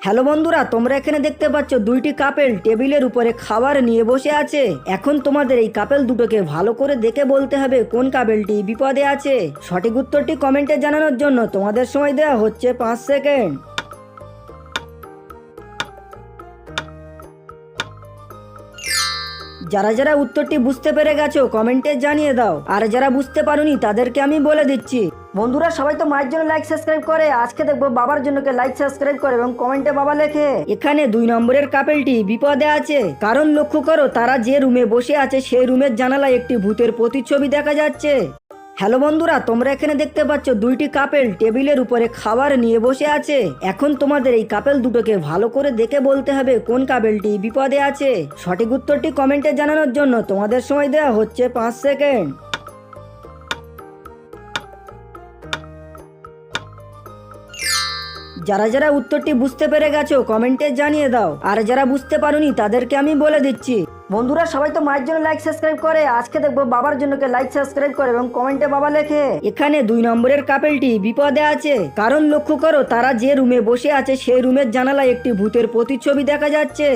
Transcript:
Hello বন্ধুরা, তোমরা এখানে দেখতে পাচ্ছ দুইটি কাপেল টেবিলের উপরে খাবার নিয়ে বসে আছে। এখন তোমাদের এই কাপেল দুটোকে ভালো করে দেখে বলতে হবে কোন কাপেলটি বিপদে আছে। সঠিক উত্তরটি কমেন্টে জানানোর জন্য তোমাদের সময় দেওয়া হচ্ছে 5 সেকেন্ড। যারা যারা উত্তরটি বুঝতে পেরে গেছো কমেন্টে জানিয়ে দাও, আর যারা বুঝতে পারোনি তাদেরকে আমি বলে দিচ্ছি। বন্ধুরা, সবাই তো মায়ের জন্য লাইক সাবস্ক্রাইব করে, আজকে দেখবো বাবার জন্য কে লাইক সাবস্ক্রাইব করে এবং কমেন্টে বাবা লেখে। এখানে 2 নম্বরের কাপেলটি বিপদে আছে, কারণ লক্ষ্য করো তারা যে রুমে বসে আছে সেই রুমের জানালায় একটি ভূতের প্রতিচ্ছবি দেখা যাচ্ছে। হ্যালো বন্ধুরা, তোমরা এখানে দেখতে পাচ্ছ দুইটি কাপেল টেবিলের উপরে খাবার নিয়ে বসে আছে। এখন তোমাদের এই কাপেল দুটোকে ভালো করে দেখে বলতে হবে কোন কাপেলটি বিপদে আছে। সঠিক উত্তরটি কমেন্টে জানানোর জন্য তোমাদের সময় দেওয়া হচ্ছে 5 সেকেন্ড। যারা যারা উত্তরটি বুঝতে পেরে গেছো কমেন্টে জানিয়ে দাও, আর যারা বুঝতে পারোনি তাদেরকে আমি বলে দিচ্ছি। বন্ধুরা, সবাই তো মায়ের জন্য লাইক সাবস্ক্রাইব করে, আজকে দেখবো বাবার জন্য কে লাইক সাবস্ক্রাইব করে এবং কমেন্টে বাবা লেখে। এখানে 2 নম্বরের কাপেলটি বিপদে আছে, কারণ লক্ষ্য করো তারা যে রুমে বসে আছে সেই রুমের জানালায় একটি ভূতের প্রতিচ্ছবি দেখা যাচ্ছে।